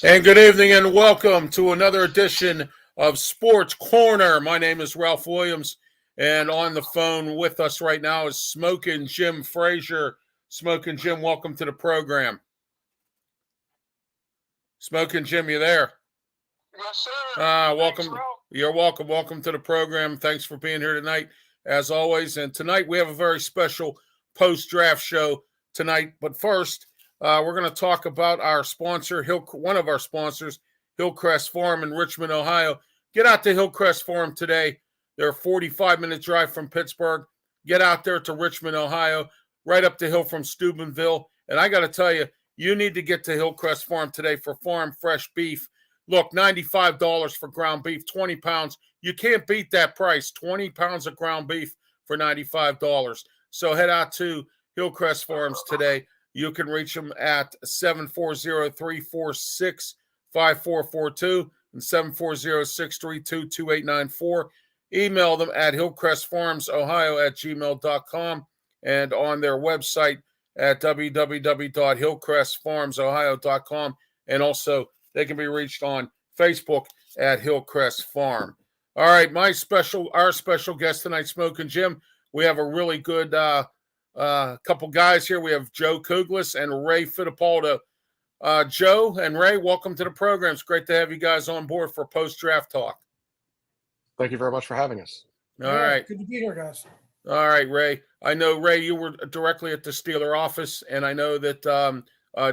And good evening and welcome to another edition of Sports Corner. My name is Ralph Williams, and on the phone with us right now is Smokin Jim Fazier. Smokin Jim, welcome to the program. Smokin Jim, you there? Yes, sir. Welcome. Thanks, Ralph. You're welcome. Welcome to the program. Thanks for being here tonight, as always. And tonight we have a very special post-draft show tonight. But first, we're going to talk about our sponsor, one of our sponsors, Hillcrest Farm in Richmond, Ohio. Get out to Hillcrest Farm today. They're a 45-minute drive from Pittsburgh. Get out there to Richmond, Ohio, right up the hill from Steubenville. And I got to tell you, you need to get to Hillcrest Farm today for farm fresh beef. Look, $95 for ground beef, 20 pounds. You can't beat that price, 20 pounds of ground beef for $95. So head out to Hillcrest Farms today. You can reach them at 740-346-5442 and 740-632-2894. Email them at hillcrestfarmsohio@gmail.com and on their website at www.hillcrestfarmsohio.com. And also, they can be reached on Facebook at Hillcrest Farm. All right, our special guest tonight, Smokin Jim. We have a really good couple guys here. We have Joe Kuglis and Ray Fittipaldo. Joe and Ray, welcome to the program. It's great to have you guys on board for post-draft talk. Thank you very much for having us. All right. Good to be here, guys. All right, Ray. I know, Ray, you were directly at the Steeler office, and I know that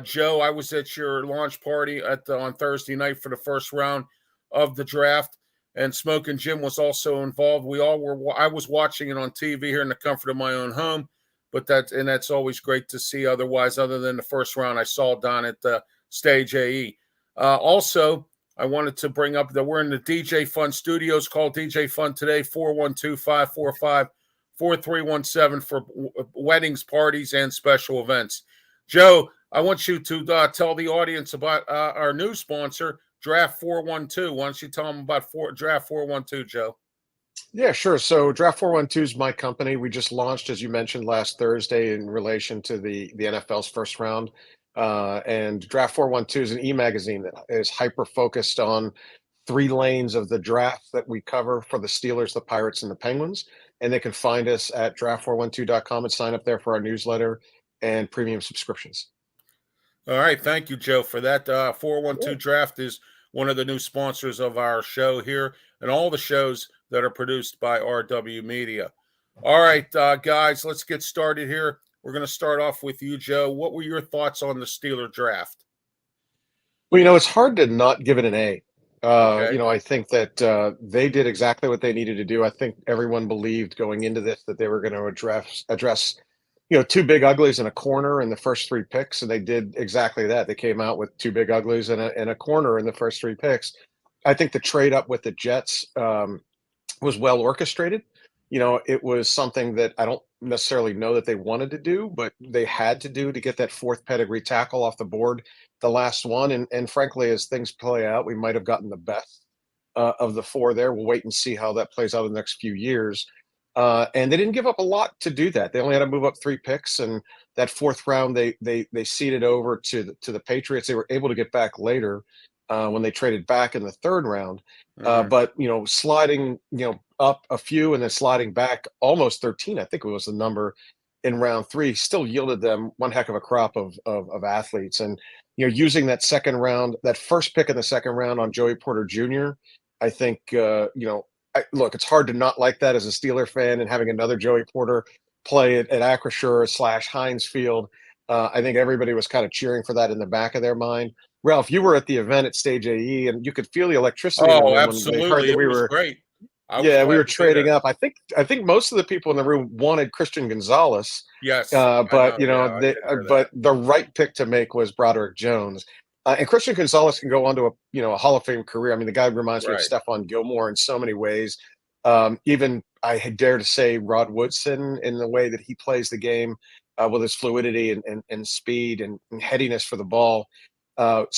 Joe, I was at your launch party on Thursday night for the first round of the draft, and Smokin Jim was also involved. We all were. I was watching it on TV here in the comfort of my own home, but that's always great to see. Otherwise, other than the first round, I saw down at the Stage AE. Also, I wanted to bring up that we're in the DJ Fun Studios. Call DJ Fun today, 412-545-4317 for weddings, parties, and special events. Joe, I want you to tell the audience about our new sponsor, Draft 412. Why don't you tell them about Draft 412, Joe? Yeah, sure. So Draft 412 is my company. We just launched, as you mentioned, last Thursday in relation to the NFL's first round. And Draft 412 is an e-magazine that is hyper-focused on 3 lanes of the draft that we cover for the Steelers, the Pirates, and the Penguins. And they can find us at draft412.com and sign up there for our newsletter and premium subscriptions. All right. Thank you, Joe, for that. 412 Draft is one of the new sponsors of our show here and all the shows that are produced by RW Media. All right, guys, let's get started here. We're going to start off with you, Joe. What were your thoughts on the Steeler draft? Well, it's hard to not give it an A. Okay. I think that they did exactly what they needed to do. I think everyone believed going into this that they were going to address 2 big uglies in a corner in the first 3 picks, and they did exactly that. They came out with 2 big uglies and a corner in the first 3 picks. I think the trade up with the Jets was well orchestrated. It was something that I don't necessarily know that they wanted to do, but they had to do to get that 4th pedigree tackle off the board, the last one. And frankly, as things play out, we might have gotten the best of the 4 there. We'll wait and see how that plays out in the next few years. And they didn't give up a lot to do that. They only had to move up 3 picks, and that 4th round they ceded over to the Patriots. They were able to get back later when they traded back in the 3rd round. But sliding up a few and then sliding back almost 13, I think it was the number in round 3, still yielded them one heck of a crop of athletes. And using that second round, that first pick in the second round on Joey Porter Jr., I think look, it's hard to not like that as a Steeler fan, and having another Joey Porter play at Acrisure / Heinz Field. I think everybody was kind of cheering for that in the back of their mind. Ralph, you were at the event at Stage AE, and you could feel the electricity. Oh, absolutely! When they heard that it was great. We were trading up. I think most of the people in the room wanted Christian Gonzalez. Yes, but the right pick to make was Broderick Jones. And Christian Gonzalez can go on to a Hall of Fame career. I mean, the guy reminds me of Stephon Gilmore in so many ways. Even I dare to say Rod Woodson in the way that he plays the game with his fluidity and speed and headiness for the ball. But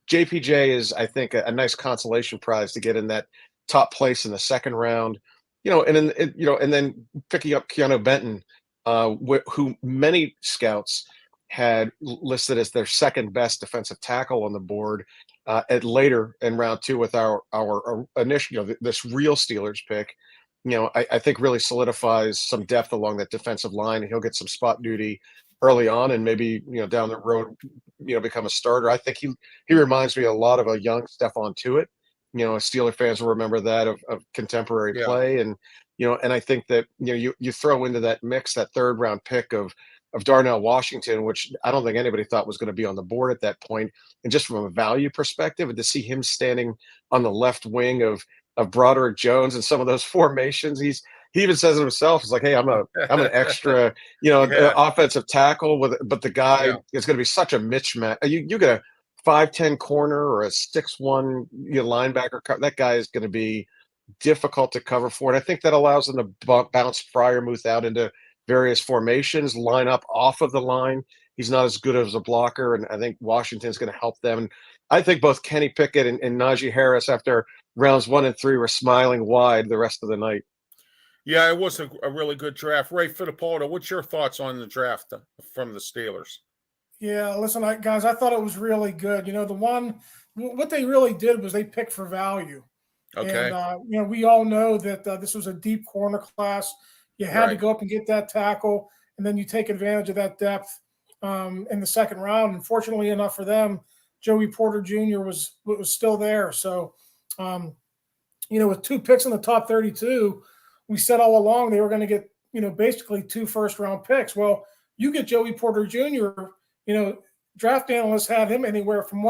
JPJ is, I think, a nice consolation prize to get in that top place in the second round. And then picking up Keanu Benton, who many scouts had listed as their second best defensive tackle on the board at later in round 2 with our initial, this real Steelers pick. I think really solidifies some depth along that defensive line, and he'll get some spot duty early on, and maybe down the road, become a starter. I think he reminds me a lot of a young Stephon Tuitt. Steeler fans will remember that of contemporary Yeah. play, and and I think that you throw into that mix that third round pick of Darnell Washington, which I don't think anybody thought was going to be on the board at that point, and just from a value perspective, and to see him standing on the left wing of Broderick Jones and some of those formations, he even says it himself. He's like, "Hey, I'm an extra, Yeah. offensive tackle but the guy Yeah. is going to be such a mismatch. You get a 5'10" corner or a 6'1" linebacker. That guy is going to be difficult to cover for, and I think that allows them to bounce Freiermuth out into various formations, line up off of the line. He's not as good as a blocker, and I think Washington's going to help them. And I think both Kenny Pickett and Najee Harris, after rounds 1 and 3, were smiling wide the rest of the night. Yeah, it was a really good draft. Ray Fittipaldo, what's your thoughts on the draft from the Steelers? Yeah, listen, guys, I thought it was really good. What they really did was they picked for value. Okay. And, we all know that this was a deep corner class. You had to Right. go up and get that tackle, and then you take advantage of that depth in the second round. And fortunately enough for them, Joey Porter Jr. was still there. So, with 2 picks in the top 32, we said all along they were going to get, basically 2 first-round picks. Well, you get Joey Porter Jr., draft analysts had him anywhere from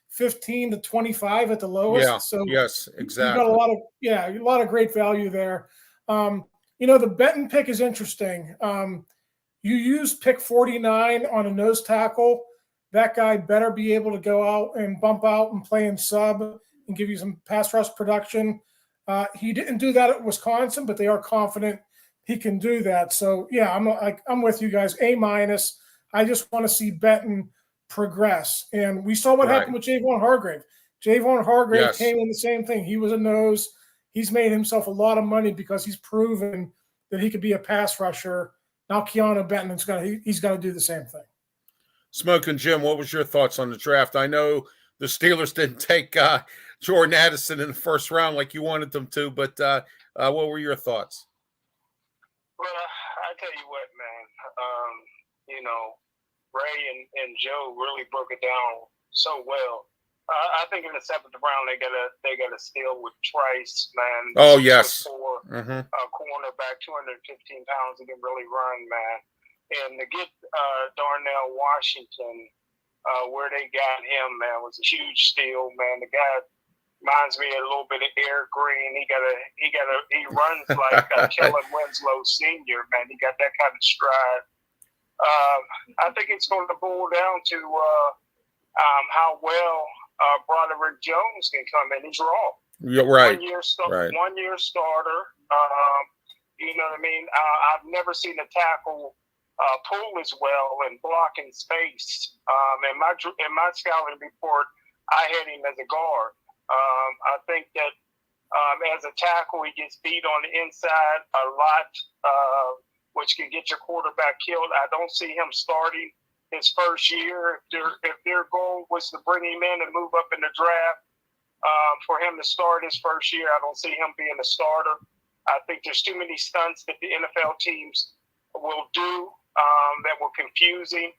15 to 25 at the lowest. Yeah. So Yes, you exactly. got a lot of great value there. The Benton pick is interesting. You use pick 49 on a nose tackle. That guy better be able to go out and bump out and play in sub and give you some pass rush production. He didn't do that at Wisconsin, but they are confident he can do that. So yeah, I'm with you guys. A-. I just want to see Benton progress. And we saw what happened with Javon Hargrave. Javon Hargrave came in the same thing. He was a nose. He's made himself a lot of money because he's proven that he could be a pass rusher. Now Keanu Benton's he's got to do the same thing. Smokin, Jim, what was your thoughts on the draft? I know the Steelers didn't take Jordan Addison in the first round like you wanted them to, but what were your thoughts? Well, I tell you what, man. Ray and Joe really broke it down so well. I think in the 7th round they got a steal with Trice, man. Oh yes, a cornerback, 215 pounds, he can really run, man. And to get Darnell Washington, where they got him, man, was a huge steal, man. The guy reminds me a little bit of Eric Green. He runs like Kellen Winslow Sr., man. He got that kind of stride. I think it's going to boil down to how well Broderick Jones can come in. He's raw. Yeah, right. 1 year Right. starter. You know what I mean? I've never seen a tackle pull as well and block in space. In my scouting report, I had him as a guard. I think that as a tackle, he gets beat on the inside a lot, which can get your quarterback killed. I don't see him starting his first year. If their goal was to bring him in and move up in the draft, for him to start his first year, I don't see him being a starter. I think there's too many stunts that the NFL teams will do that will confuse him.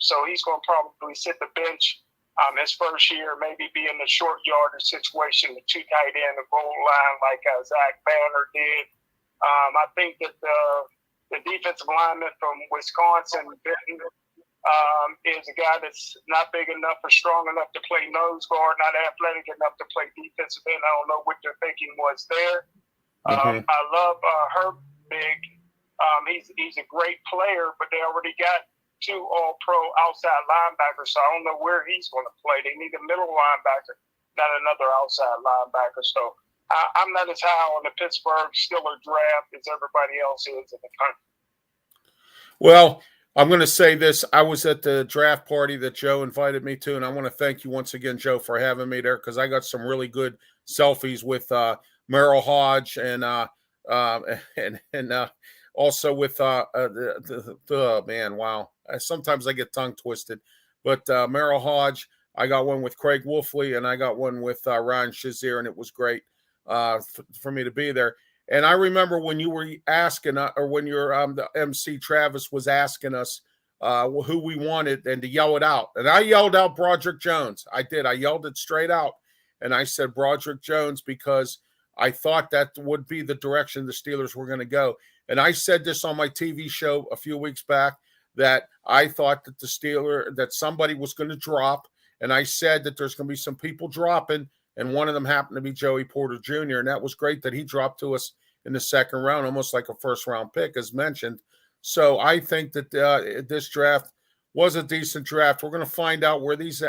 So he's going to probably sit the bench his first year, maybe be in the short yardage situation with 2 tight end, a goal line like Zach Banner did. I think that the defensive lineman from Wisconsin, Benton, is a guy that's not big enough or strong enough to play nose guard, not athletic enough to play defensive end. I don't know what their thinking was there. I love Herb Big. He's a great player, but they already got 2 all-pro outside linebackers, so I don't know where he's going to play. They need a middle linebacker, not another outside linebacker. So I'm not as high on the Pittsburgh Steelers draft as everybody else is in the country. Well, I'm going to say this. I was at the draft party that Joe invited me to, and I want to thank you once again, Joe, for having me there, because I got some really good selfies with Merrill Hodge and also with man, wow. Sometimes I get tongue twisted, but Merrill Hodge. I got one with Craig Wolfley, and I got one with Ryan Shazier, and it was great for me to be there. And I remember when you were asking, or when your the MC Travis was asking us who we wanted, and to yell it out. And I yelled out Broderick Jones. I did. I yelled it straight out, and I said Broderick Jones because I thought that would be the direction the Steelers were going to go. And I said this on my TV show a few weeks back that I thought that that somebody was going to drop. And I said that there's going to be some people dropping, and one of them happened to be Joey Porter Jr., and that was great that he dropped to us in the second round, almost like a first-round pick, as mentioned. So I think that this draft was a decent draft. We're going to find out where these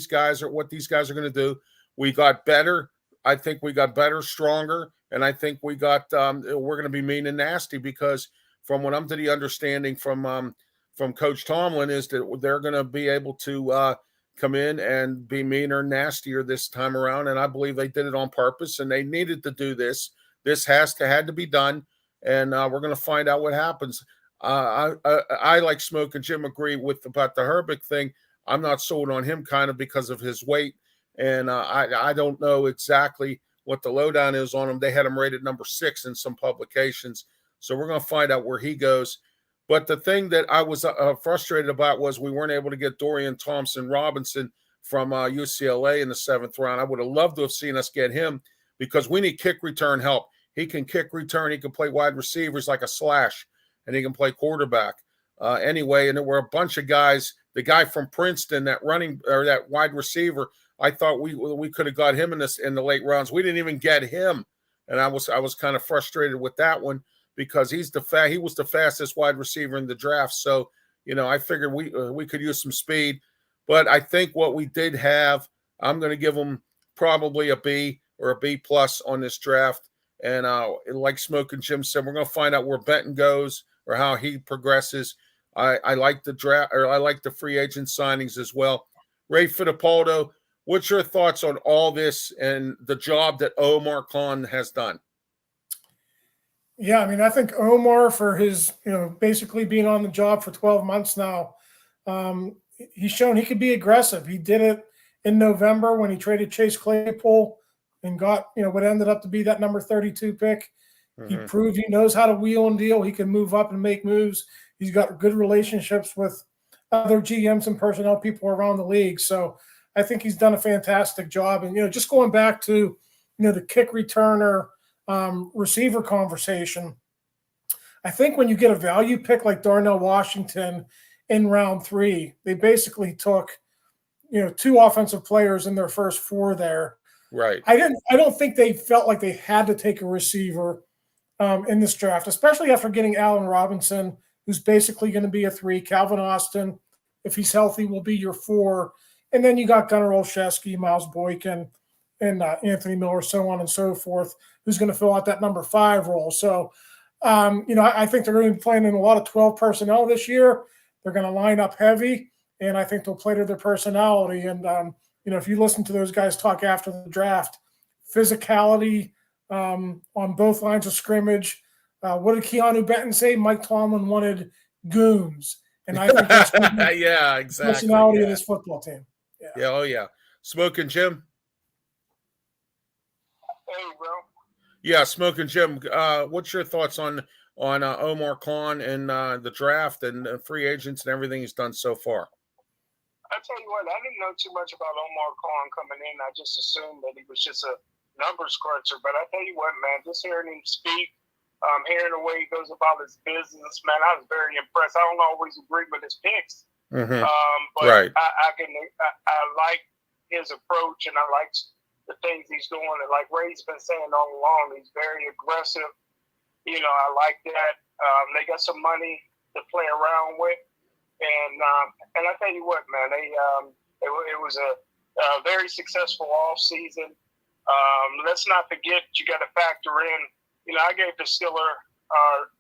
guys are, what these guys are going to do. We got better. I think we got better, stronger, and I think we got we're going to be mean and nasty because from what I'm to the understanding from Coach Tomlin is that they're going to be able to come in and be meaner, nastier this time around. And I believe they did it on purpose, and they needed to do this. This had to be done, and we're going to find out what happens. I like Smokin' Jim agree about the Herbig thing. I'm not sold on him kind of because of his weight, and I don't know exactly what the lowdown is on him. They had him rated number 6 in some publications, so we're going to find out where he goes. But the thing that I was frustrated about was we weren't able to get Dorian Thompson-Robinson from UCLA in the 7th round. I would have loved to have seen us get him because we need kick return help. He can kick return. He can play wide receivers like a slash, and he can play quarterback. Anyway, and there were a bunch of guys. The guy from Princeton, that wide receiver, I thought we could have got him in the late rounds. We didn't even get him, and I was kind of frustrated with that one. Because he was the fastest wide receiver in the draft. So, I figured we could use some speed. But I think what we did have, I'm going to give them probably a B or a B plus on this draft. And like Smokin' Jim said, we're going to find out where Benton goes or how he progresses. I like the draft, or I like the free agent signings as well. Ray Fittipaldo, what's your thoughts on all this and the job that Omar Khan has done? Yeah, I mean, I think Omar, for his, basically being on the job for 12 months now, he's shown he could be aggressive. He did it in November when he traded Chase Claypool and got, what ended up to be that number 32 pick. Mm-hmm. He proved he knows how to wheel and deal. He can move up and make moves. He's got good relationships with other GMs and personnel people around the league. So I think he's done a fantastic job. And, just going back to, the kick returner, receiver conversation. I think when you get a value pick like Darnell Washington in round 3, they basically took, 2 offensive players in their first 4 there. Right. I don't think they felt like they had to take a receiver in this draft, especially after getting Allen Robinson, who's basically going to be a 3. Calvin Austin, if he's healthy, will be your 4. And then you got Gunnar Olszewski, Miles Boykin, and Anthony Miller, so on and so forth, who's going to fill out that number 5 role. So, I think they're going to be playing in a lot of 12 personnel this year. They're going to line up heavy, and I think they'll play to their personality. And, if you listen to those guys talk after the draft, physicality on both lines of scrimmage. What did Keanu Benton say? Mike Tomlin wanted goons. And I think that's going to be yeah, exactly. the personality of this football team. Yeah, oh, yeah. Smokin' Jim? Hey, bro. Yeah, Smokin' Jim. What's your thoughts on Omar Khan and the draft and free agents and everything he's done so far? I tell you what, I didn't know too much about Omar Khan coming in. I just assumed that he was just a numbers cruncher. But I tell you what, man, just hearing him speak, hearing the way he goes about his business, man, I was very impressed. I don't always agree with his picks, mm-hmm. But right. I like his approach, and I like the things he's doing. And like Ray's been saying all along, he's very aggressive. I like that. They got some money to play around with. And I tell you what, man, it was a very successful off season. Let's not forget, you got to factor in. I gave the Steeler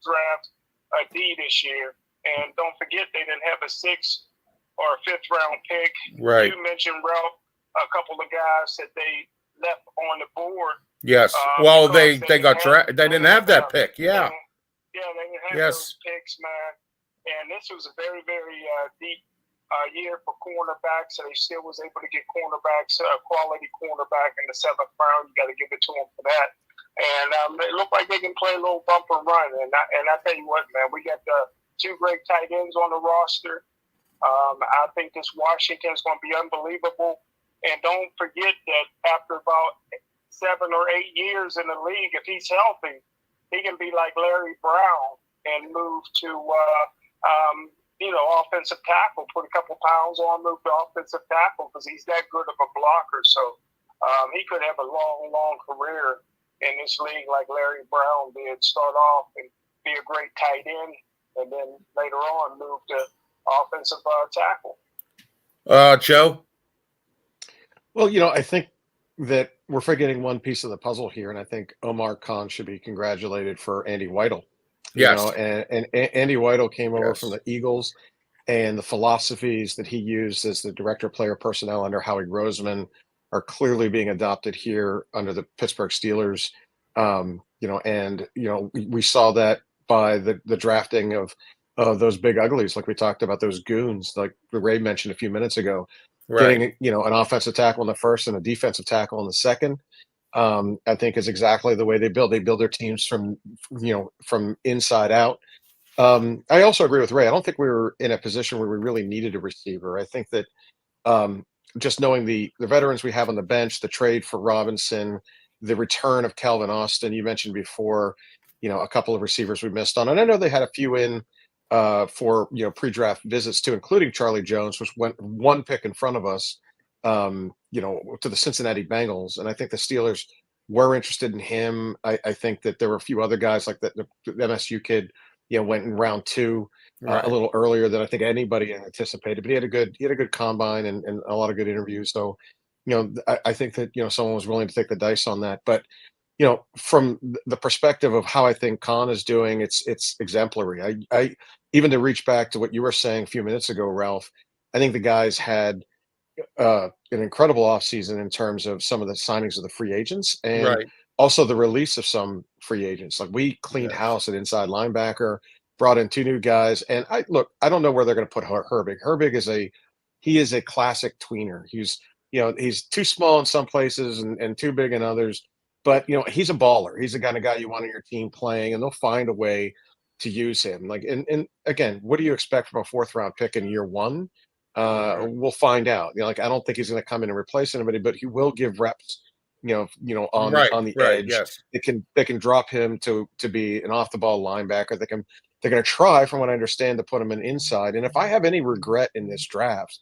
draft a D this year, and don't forget they didn't have a 6th or a 5th round pick. Right. You mentioned, Ralph, a couple of guys that they left on the board. Yes. Well, they got drafted. They didn't have that pick. Yeah. Yeah, they didn't had Yes. those picks, man. And this was a very, very deep year for cornerbacks. So they still was able to get cornerbacks, quality cornerback in the 7th round. You got to give it to them for that. And they look like they can play a little bump and run. And I tell you what, man, we got the 2 great tight ends on the roster. I think this Washington is going to be unbelievable. And don't forget that after about 7 or 8 years in the league, if he's healthy, he can be like Larry Brown and move to offensive tackle, put a couple pounds on, move to offensive tackle because he's that good of a blocker. So he could have a long, long career in this league like Larry Brown did. Start off and be a great tight end, and then later on move to offensive tackle. Joe? Well, I think that we're forgetting one piece of the puzzle here, and I think Omar Khan should be congratulated for Andy Weidel. Yes. And Andy Weidel came over Yes. from the Eagles, and the philosophies that he used as the director of player personnel under Howie Roseman are clearly being adopted here under the Pittsburgh Steelers. We saw that by the drafting of those big uglies, like we talked about, those goons, like Ray mentioned a few minutes ago, Right. getting an offensive tackle in the first and a defensive tackle in the second. I think is exactly the way they build. They build their teams from inside out. I also agree with Ray. I don't think we were in a position where we really needed a receiver. I think that just knowing the veterans we have on the bench, the trade for Robinson, the return of Calvin Austin, you mentioned before, a couple of receivers we missed on. And I know they had a few in for pre-draft visits too, including Charlie Jones, which went 1 pick in front of us, to the Cincinnati Bengals. And I think the Steelers were interested in him. I think that there were a few other guys like the MSU kid, went in round 2 Right. a little earlier than I think anybody anticipated. But he had a good combine and a lot of good interviews. So, I think that someone was willing to take the dice on that. But from the perspective of how I think Khan is doing, it's exemplary. I even to reach back to what you were saying a few minutes ago, Ralph. I think the guys had an incredible offseason in terms of some of the signings of the free agents and Right. also the release of some free agents. Like we cleaned Yes. house at inside linebacker, brought in 2 new guys. And I don't know where they're going to put Herbig. Herbig is a classic tweener. He's too small in some places and too big in others. But he's a baller. He's the kind of guy you want on your team playing, and they'll find a way to use him. Like, and again, what do you expect from a 4th round pick in year 1? We'll find out. I don't think he's going to come in and replace anybody, but he will give reps. On the Right. edge. Yes. They can drop him to be an off the ball linebacker. They're going to try, from what I understand, to put him in inside. And if I have any regret in this draft,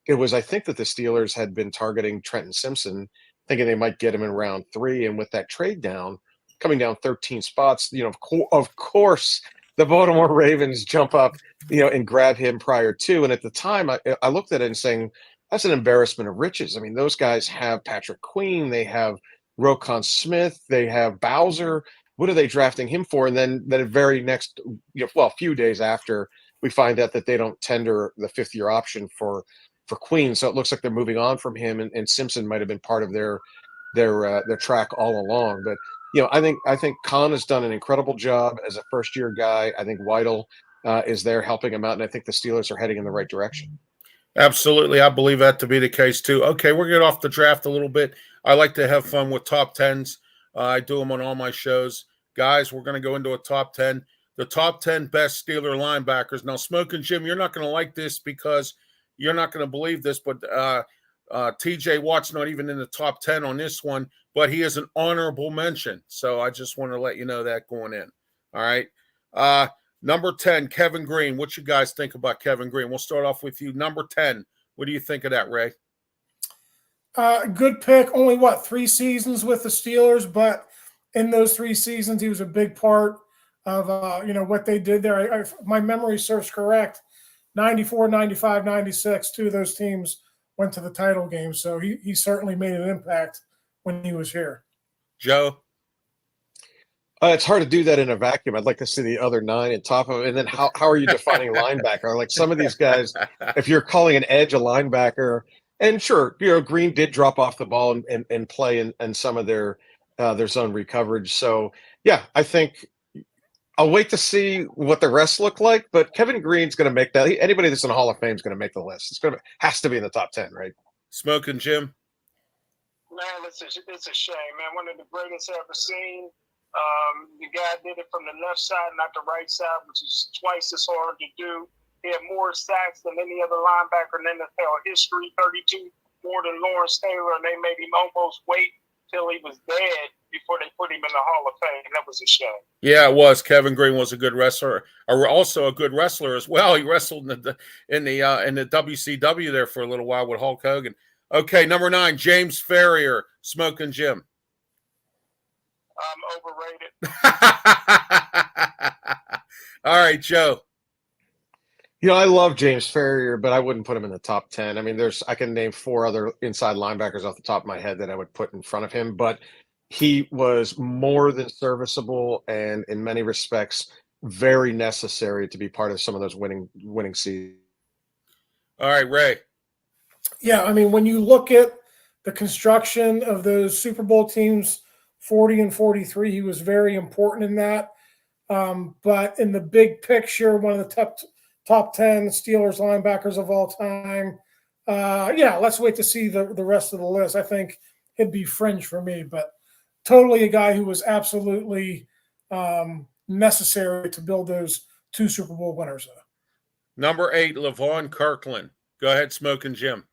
it was I think that the Steelers had been targeting Trenton Simpson, thinking they might get him in round 3, and with that trade down, coming down 13 spots, of course, the Baltimore Ravens jump up, and grab him prior to. And at the time, I looked at it and saying, that's an embarrassment of riches. I mean, those guys have Patrick Queen, they have Roquan Smith, they have Bowser. What are they drafting him for? And then the very next, few days after, we find out that they don't tender the 5th-year option for Queen. So it looks like they're moving on from him, and Simpson might have been part of their track all along. But I think Khan has done an incredible job as a first-year guy. I think Weidel is there helping him out, and I think the Steelers are heading in the right direction. Absolutely. I believe that to be the case too. Okay, we're getting off the draft a little bit. I like to have fun with top 10s. I do them on all my shows. Guys, we're going to go into a top 10. The top 10 best Steeler linebackers. Now, Smokin' Jim, you're not going to like this because you're not going to believe this, but TJ Watt's not even in the top 10 on this one, but he is an honorable mention. So I just want to let you know that going in. All right. Number 10, Kevin Green. What you guys think about Kevin Green? We'll start off with you. Number 10. What do you think of that, Ray? Good pick. Only 3 seasons with the Steelers, but in those 3 seasons, he was a big part of what they did there. My memory serves correct. 94, 95, 96, 2 of those teams went to the title game. So he certainly made an impact when he was here. Joe? It's hard to do that in a vacuum. I'd like to see the other 9 on top of it. And then how are you defining linebacker? Like some of these guys, if you're calling an edge a linebacker, and sure, Green did drop off the ball and play in some of their zone recoverage. So yeah, I think I'll wait to see what the rest look like, but Kevin Green's going to make that. Anybody that's in the Hall of Fame is going to make the list. Has to be in the top 10, right? Smoking Jim. Man, it's a shame, man. One of the greatest ever seen. The guy did it from the left side, not the right side, which is twice as hard to do. He had more sacks than any other linebacker in NFL history, 32 more than Lawrence Taylor, and they made him almost wait till he was dead before they put him in the Hall of Fame. That was a shame. Yeah, it was. Kevin Green was a good wrestler, also a good wrestler as well. He wrestled in the WCW there for a little while with Hulk Hogan. Okay, number 9, James Ferrier, Smoking Jim. Overrated. All right, Joe. I love James Ferrier, but I wouldn't put him in the top 10. I mean, I can name 4 other inside linebackers off the top of my head that I would put in front of him, but he was more than serviceable and in many respects very necessary to be part of some of those winning seasons. All right, Ray. Yeah, I mean, when you look at the construction of those Super Bowl teams, 40 and 43, he was very important in that. But in the big picture, one of the top 10 Steelers linebackers of all time. Let's wait to see the rest of the list. I think it'd be fringe for me, but totally a guy who was absolutely necessary to build those 2 Super Bowl winners. Number 8, Levon Kirkland. Go ahead, Smoking Jim.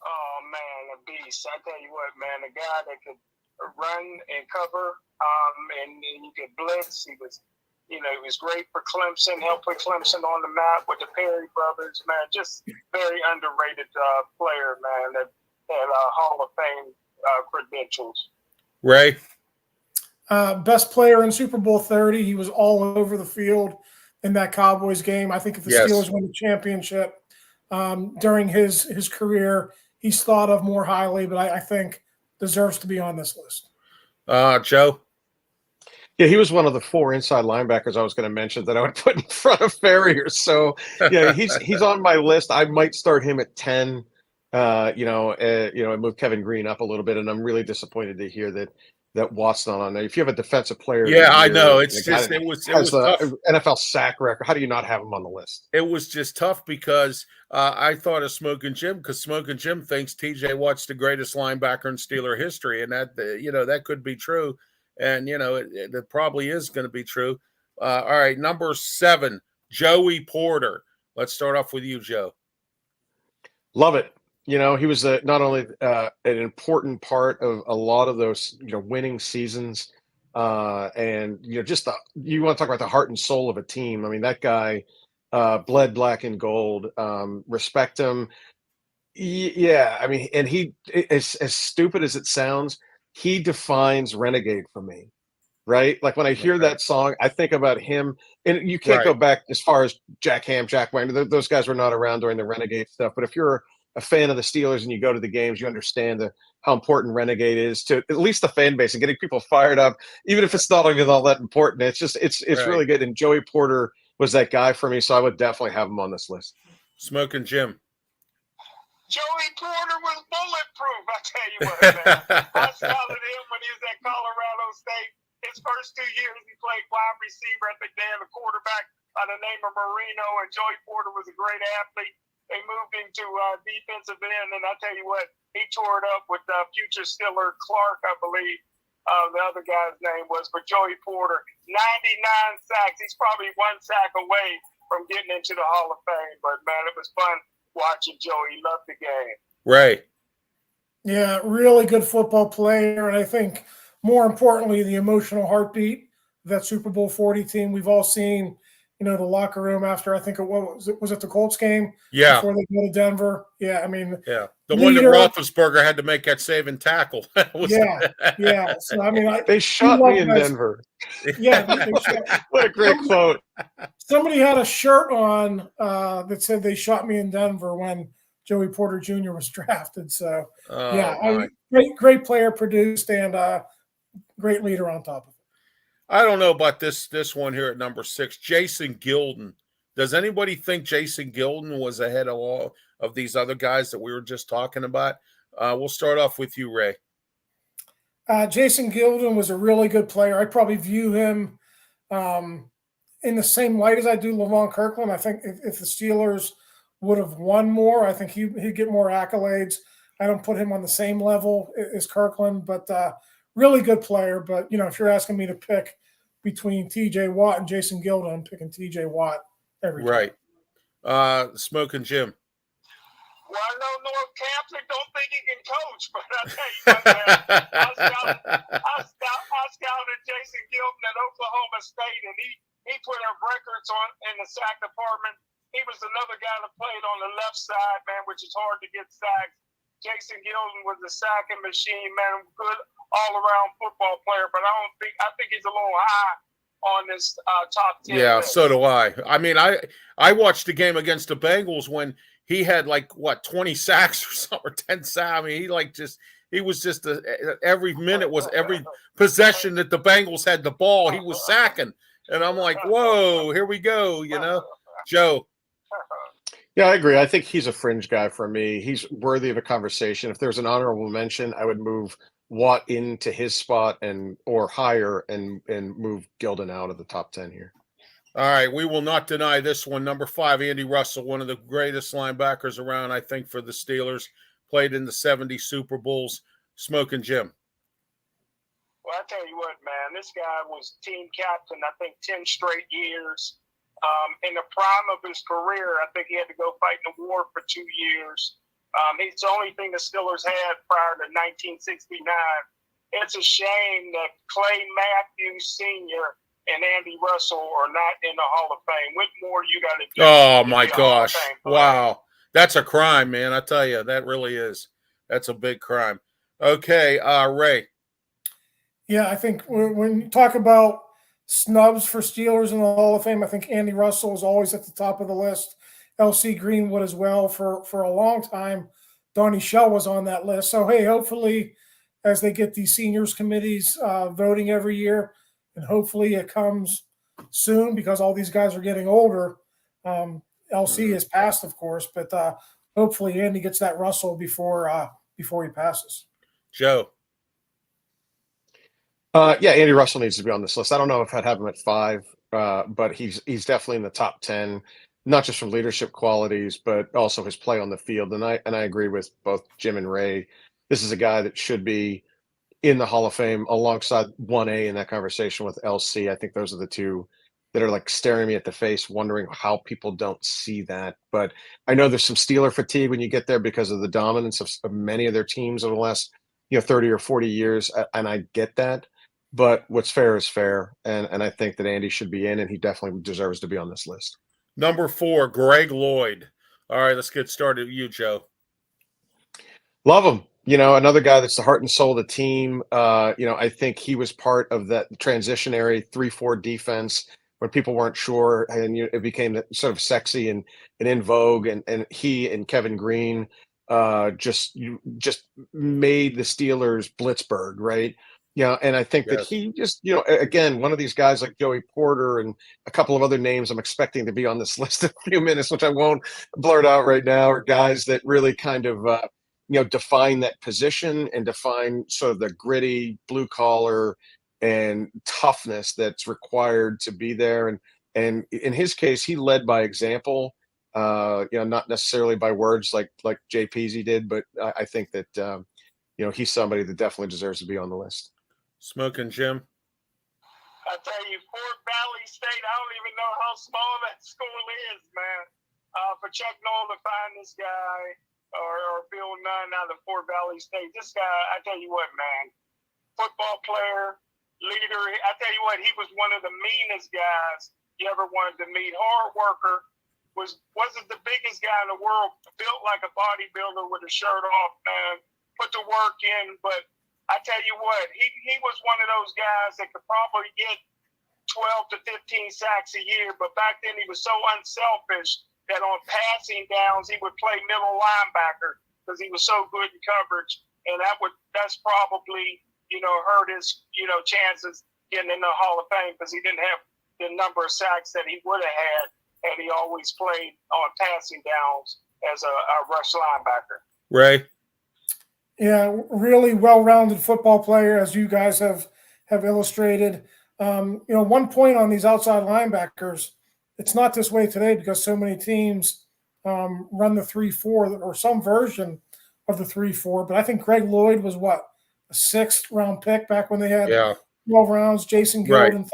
Oh, man, a beast. I tell you what, man, a guy that could run and cover, and you could blitz. He was great for Clemson, helped put Clemson on the map with the Perry brothers, man. Just very underrated player, man, that had Hall of Fame credentials. Ray? Best player in Super Bowl 30. He was all over the field in that Cowboys game. I think if the Steelers win the championship during his career, he's thought of more highly, but I think deserves to be on this list. Joe? Yeah, he was one of the 4 inside linebackers I was going to mention that I would put in front of Ferrier. So, yeah, he's on my list. I might start him at 10. And move Kevin Green up a little bit. And I'm really disappointed to hear that Watt's not on there. If you have a defensive player, I know it was tough. NFL sack record. How do you not have him on the list? It was just tough because I thought of Smoking Jim because Smoking Jim thinks T.J. Watt's the greatest linebacker in Steeler history, and that could be true, and it probably is going to be true. All right, number 7, Joey Porter. Let's start off with you, Joe. Love it. He was not only an important part of a lot of those, winning seasons, and just you want to talk about the heart and soul of a team. I mean, that guy bled black and gold. Respect him. Yeah, I mean, and he, as stupid as it sounds, he defines Renegade for me. Right? Like when I hear that song, I think about him, and you can't go back as far as Jack Ham, Jack Wagner. Those guys were not around during the Renegade stuff. But if you're a fan of the Steelers and you go to the games, you understand how important Renegade is to at least the fan base and getting people fired up, even if it's not even all that important. It's really good. And Joey Porter was that guy for me, so I would definitely have him on this list. Smoking Jim. Joey Porter was bulletproof. I tell you what, man. I scouted him when he was at Colorado State. His first 2 years, he played wide receiver. I think they had a quarterback by the name of Marino, and Joey Porter was a great athlete. They moved him to defensive end, and I tell you what, he tore it up with future Steeler Clark, I believe the other guy's name was. But Joey Porter, 99 sacks. He's probably 1 sack away from getting into the Hall of Fame. But, man, it was fun watching Joey. He loved the game. Right. Yeah, really good football player, and I think more importantly, the emotional heartbeat of that Super Bowl 40 team. We've all seen, the locker room after, I think was it the Colts game? Yeah. Before they go to Denver. Yeah, I mean. Yeah. The one that Roethlisberger had to make that saving tackle. Yeah. So, I mean. They shot me in Denver. Yeah. They shot. What a great quote. Somebody had a shirt on that said they shot me in Denver when Joey Porter Jr. was drafted. So, great player produced and great leader on top of it. I don't know about this one here at number 6, Jason Gilden. Does anybody think Jason Gilden was ahead of all of these other guys that we were just talking about? We'll start off with you, Ray. Jason Gilden was a really good player. I probably view him in the same light as I do Levon Kirkland. I think if the Steelers would have won more, I think he'd get more accolades. I don't put him on the same level as Kirkland, but really good player. But, if you're asking me to pick between T.J. Watt and Jason Gilda, I'm picking T.J. Watt every time. Right. Smokin' Jim. Well, I know North Catholic don't think he can coach, but I tell you what, man, I scouted Jason Gilton at Oklahoma State, and he put up records in the sack department. He was another guy that played on the left side, man, which is hard to get sacks. Jason Gilton was a sacking machine, man, good all-around football player, but I think he's a little high on this top 10 Yeah, list. so do I. I mean, I watched the game against the Bengals when he had 20 sacks or something, or 10 sacks. I mean, he was just every minute was every possession that the Bengals had the ball, he was sacking. And I'm like, whoa, here we go, Joe. Yeah, I agree. I think he's a fringe guy for me. He's worthy of a conversation. If there's an honorable mention, I would move Watt into his spot or higher and move Gilden out of the top 10 here. All right, we will not deny this one. Number 5, Andy Russell, one of the greatest linebackers around, I think, for the Steelers. Played in the 70 Super Bowls. Smokin' Jim. Well, I tell you what, man, this guy was team captain, I think, 10 straight years. In the prime of his career, I think he had to go fight in the war for 2 years. It's the only thing the Steelers had prior to 1969. It's a shame that Clay Matthews Sr. and Andy Russell are not in the Hall of Fame. What more you got to do? Oh, my gosh. Wow. That's a crime, man. I tell you, that really is. That's a big crime. Okay, Ray. Yeah, I think when you talk about snubs for Steelers in the Hall of Fame, I think Andy Russell is always at the top of the list. L.C. Greenwood as well for a long time. Donnie Shell was on that list. So, hey, hopefully as they get these seniors committees voting every year, and hopefully it comes soon because all these guys are getting older. LC has passed, of course, but hopefully Andy gets that Russell before he passes. Joe. Yeah, Andy Russell needs to be on this list. I don't know if I'd have him at 5, but he's definitely in the top 10, not just from leadership qualities, but also his play on the field. And I agree with both Jim and Ray. This is a guy that should be in the Hall of Fame alongside 1A in that conversation with LC. I think those are the two that are staring me at the face, wondering how people don't see that. But I know there's some Steeler fatigue when you get there because of the dominance of many of their teams over the last 30 or 40 years, and I get that. But what's fair is fair, and I think that Andy should be in, and he definitely deserves to be on this list. Number 4, Greg Lloyd. All right, let's get started with you, Joe. Love him. Another guy that's the heart and soul of the team. I think he was part of that transitionary 3-4 defense when people weren't sure, and it became sort of sexy and in vogue. And he and Kevin Green just made the Steelers Blitzburg, right? And I think that he just, again, one of these guys like Joey Porter and a couple of other names I'm expecting to be on this list in a few minutes, which I won't blurt out right now, are guys that really kind of, define that position and define sort of the gritty blue collar and toughness that's required to be there. And in his case, he led by example, not necessarily by words like Jay Peasy did, but I think that, he's somebody that definitely deserves to be on the list. Smokin' Jim. I tell you, Fort Valley State, I don't even know how small that school is, man. For Chuck Noll to find this guy or Bill Nunn out of Fort Valley State, this guy, I tell you what, man, football player, leader. I tell you what, he was one of the meanest guys you ever wanted to meet. Hard worker, wasn't the biggest guy in the world, built like a bodybuilder with a shirt off, man, put the work in, but I tell you what, he was one of those guys that could probably get 12 to 15 sacks a year, but back then he was so unselfish that on passing downs he would play middle linebacker because he was so good in coverage, and that's probably hurt his chances getting in the Hall of Fame because he didn't have the number of sacks that he would have had had he always played on passing downs as a rush linebacker. Ray. Yeah, really well-rounded football player, as you guys have illustrated. One point on these outside linebackers, it's not this way today because so many teams run the 3-4 or some version of the 3-4. But I think Greg Lloyd was what, a 6th round pick back when they had 12 rounds. Jason Guild and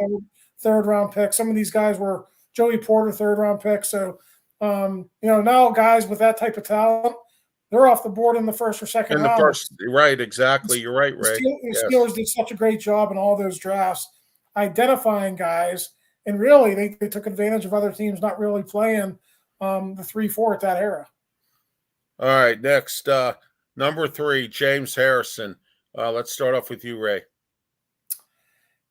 third round pick. Some of these guys were Joey Porter, 3rd round pick. So now guys with that type of talent, they're off the board in the 1st or 2nd round. In the first, right? Exactly. You're right, Ray. The Steelers did such a great job in all those drafts identifying guys, and really they took advantage of other teams not really playing the 3-4 at that era. All right, next, number 3, James Harrison. Let's start off with you, Ray.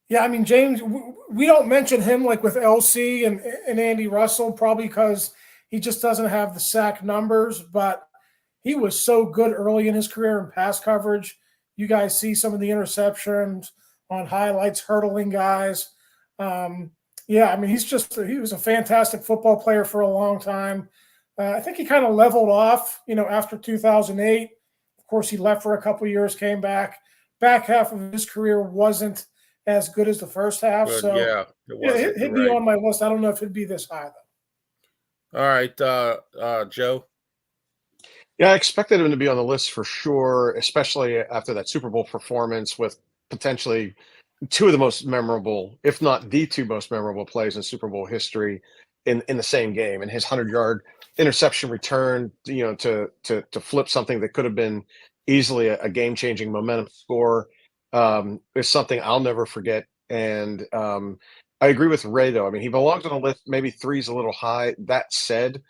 Yeah, I mean, James, we don't mention him like with LC and Andy Russell, probably because he just doesn't have the sack numbers, but he was so good early in his career in pass coverage. You guys see some of the interceptions on highlights, hurdling guys. He was a fantastic football player for a long time. I think he kind of leveled off, after 2008. Of course, he left for a couple of years, came back. Back half of his career wasn't as good as the first half. Good, so he'd be on my list. I don't know if it'd be this high though. All right, Joe. Yeah, I expected him to be on the list for sure, especially after that Super Bowl performance with potentially 2 of the most memorable, if not the 2 most memorable plays in Super Bowl history in the same game. And his 100-yard interception return, to flip something that could have been easily a game-changing momentum score is something I'll never forget. And I agree with Ray, though. I mean, he belongs on the list. Maybe 3's a little high. That said,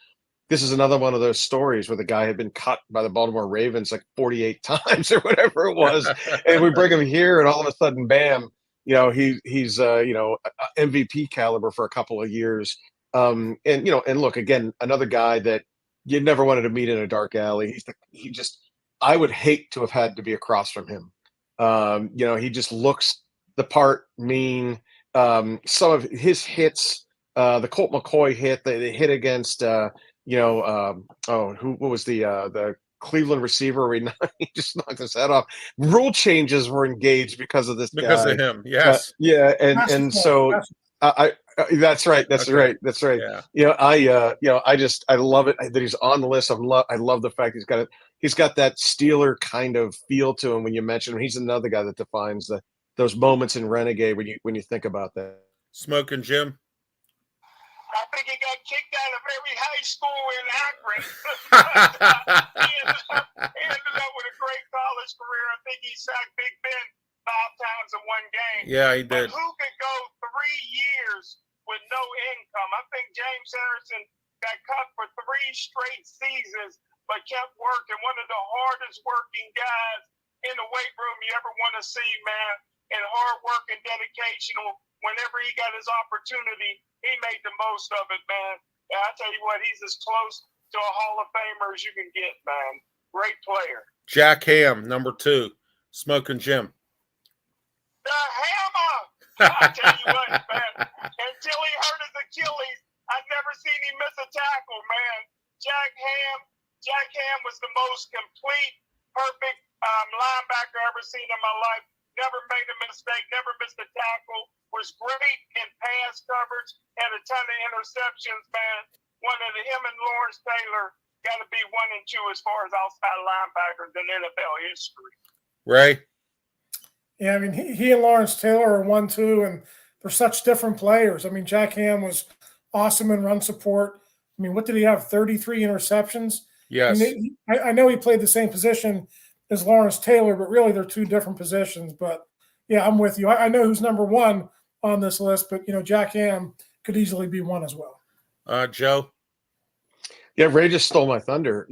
this is another one of those stories where the guy had been cut by the Baltimore Ravens like 48 times or whatever it was. And we bring him here and all of a sudden, bam, he's MVP caliber for a couple of years. And look, again, another guy that you never wanted to meet in a dark alley. I would hate to have had to be across from him. He just looks the part, mean. Some of his hits, the Colt McCoy hit, the hit against, what was the Cleveland receiver? He just knocked his head off. Rule changes were engaged because of this guy. Because of him, yes. So that's right. That's right. Yeah. I love it that he's on the list. I love the fact he's got that Steeler kind of feel to him when you mention him. He's another guy that defines those moments in Renegade when you think about that. Smokin' Jim. I think he got kicked out of every high school in Akron. He ended up with a great college career. I think he sacked Big Ben 5 times in one game. Yeah, he did. But who could go 3 years with no income? I think James Harrison got cut for 3 straight seasons, but kept working. One of the hardest working guys in the weight room you ever want to see, man. And hard work and dedication. Whenever he got his opportunity, he made the most of it, man. And I tell you what, he's as close to a Hall of Famer as you can get, man. Great player. Jack Ham, number 2. Smokin' Jim. The Hammer! I tell you what, man. Until he hurt his Achilles, I've never seen him miss a tackle, man. Jack Ham was the most complete, perfect linebacker I've ever seen in my life. Never made a mistake, never missed a tackle, was great in pass coverage, had a ton of interceptions, man. Him and Lawrence Taylor got to be 1 and 2 as far as outside linebackers in NFL history. Ray? Yeah, I mean, he and Lawrence Taylor are 1-2, and they're such different players. I mean, Jack Ham was awesome in run support. I mean, what did he have, 33 interceptions? Yes. I know he played the same position as Lawrence Taylor, but really they're 2 different positions. But yeah, I'm with you. I know who's number 1 on this list, but Jack Ham could easily be 1 as well. Joe? Yeah, Ray just stole my thunder.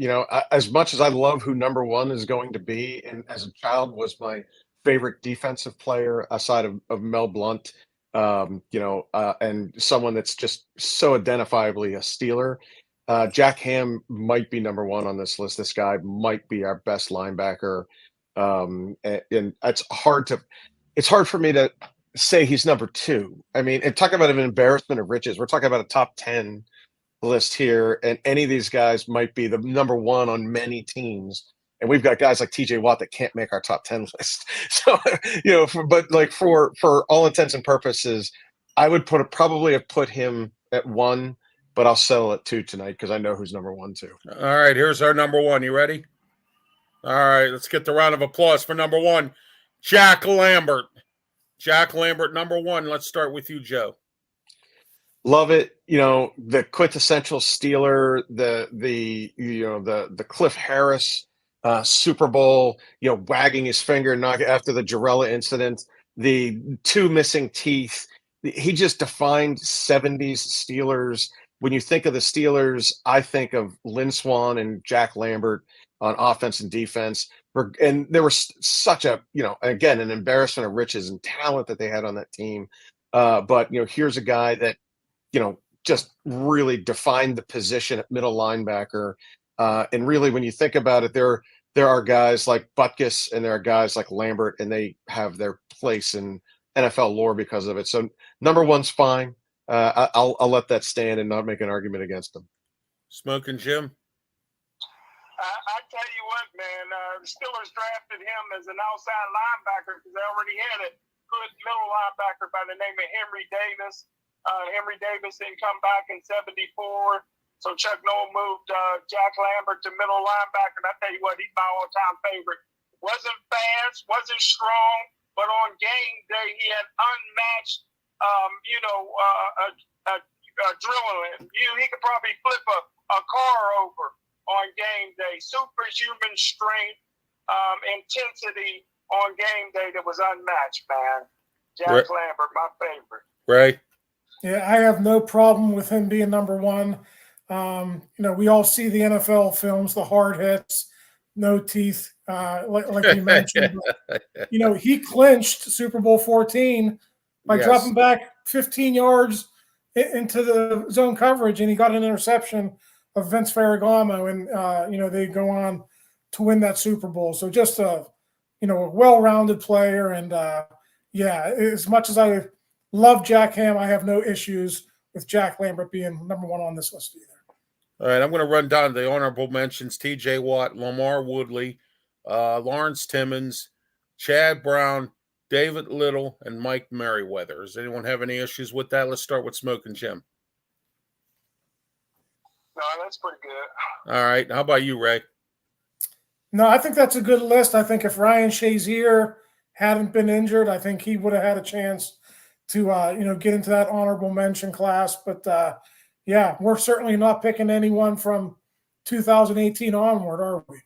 As much as I love who number 1 is going to be, and as a child was my favorite defensive player aside of Mel Blount, and someone that's just so identifiably a Steeler. Jack Ham might be number 1 on this list. This guy might be our best linebacker. And it's hard for me to say he's number 2. I mean, and talk about an embarrassment of riches. We're talking about a top 10 list here, and any of these guys might be the number 1 on many teams. and we've got guys like TJ Watt that can't make our top 10 list. So, for all intents and purposes, I would probably have put him at 1, but I'll settle at 2 tonight because I know who's number 1 too. All right, here's our number 1. You ready? All right, let's get the round of applause for number 1, Jack Lambert. Jack Lambert, number 1. Let's start with you, Joe. Love it. The quintessential Steeler, the Cliff Harris Super Bowl, wagging his finger after the Jarella incident, the 2 missing teeth. He just defined 70s Steelers. When you think of the Steelers, I think of Lynn Swann and Jack Lambert on offense and defense. And there was such a, again, an embarrassment of riches and talent that they had on that team. But here's a guy that, just really defined the position at middle linebacker. And really, when you think about it, there are guys like Butkus and there are guys like Lambert, and they have their place in NFL lore because of it. So number 1's fine. I'll let that stand and not make an argument against them. Smokin' Jim. I tell you what, man, the Steelers drafted him as an outside linebacker because they already had a good middle linebacker by the name of Henry Davis. Henry Davis didn't come back in '74, so Chuck Noll moved Jack Lambert to middle linebacker. And I tell you what, he's my all-time favorite. Wasn't fast, wasn't strong, but on game day he had unmatched, adrenaline. He could probably flip a car over on game day. Superhuman strength, intensity on game day that was unmatched, man. Jack Lambert, my favorite. Right. Yeah, I have no problem with him being number 1. We all see the NFL films, the hard hits, no teeth, like you mentioned. But, he clinched Super Bowl 14 by dropping back 15 yards into the zone coverage, and he got an interception of Vince Ferragamo, and they go on to win that Super Bowl. So just a well-rounded player, and as much as I love Jack Ham, I have no issues with Jack Lambert being number 1 on this list either. All right, I'm going to run down the honorable mentions: TJ Watt, Lamar Woodley, Lawrence Timmons, Chad Brown, David Little, and Mike Merriweather. Does anyone have any issues with that? Let's start with Smokin' Jim. No, that's pretty good. All right. How about you, Ray? No, I think that's a good list. I think if Ryan Shazier hadn't been injured, I think he would have had a chance to get into that honorable mention class. But we're certainly not picking anyone from 2018 onward, are we?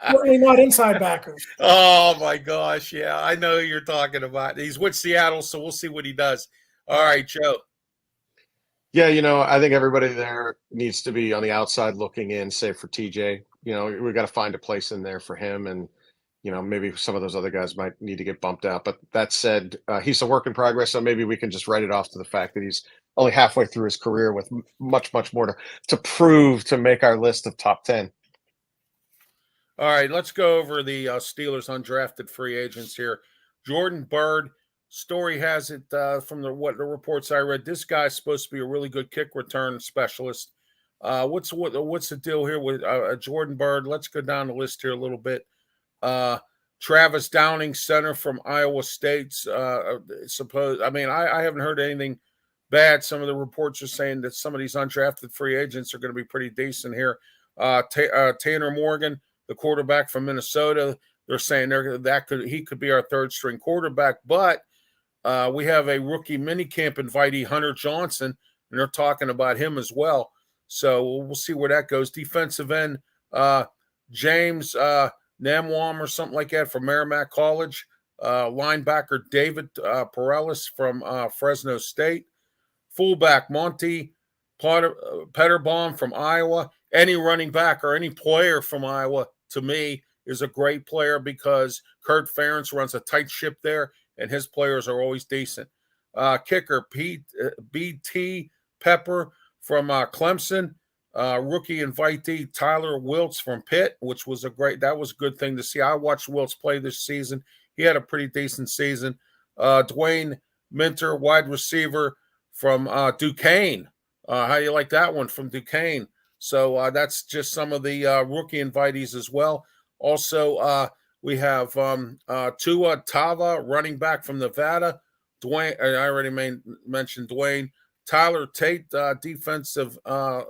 Certainly not inside backers. Oh my gosh, yeah, I know who you're talking about. He's with Seattle, so we'll see what he does. All right, Joe. Yeah, I think everybody there needs to be on the outside looking in, save for TJ. We've got to find a place in there for him, and maybe some of those other guys might need to get bumped out. But that said, he's a work in progress, so maybe we can just write it off to the fact that he's only halfway through his career with much, much more to prove to make our list of top 10. All right, let's go over the Steelers undrafted free agents here. Jordan Byrd, story has it from the reports I read, this guy's supposed to be a really good kick return specialist. What's the deal here with Jordan Byrd? Let's go down the list here a little bit. Travis Downing, center from Iowa State. I haven't heard anything bad. Some of the reports are saying that some of these undrafted free agents are going to be pretty decent here. Tanner Morgan, the quarterback from Minnesota, they're saying he could be our third string quarterback. But we have a rookie minicamp invitee, Hunter Johnson, and they're talking about him as well. So we'll see where that goes. Defensive end, James Namwam or something like that from Merrimack College. Linebacker David Perellis from Fresno State. Fullback Monty Petterbaum from Iowa. Any running back or any player from Iowa, to me, is a great player because Kurt Ferentz runs a tight ship there, and his players are always decent. Kicker B.T. Pepper from Clemson. Rookie invitee Tyler Wiltz from Pitt, which was a good thing to see. I watched Wiltz play this season. He had a pretty decent season. Dwayne Minter, wide receiver from Duquesne. How do you like that one from Duquesne? So that's just some of the rookie invitees as well. Also, we have Tua Tava, running back from Nevada. Dwayne, I already mentioned Dwayne. Tyler Tate, defensive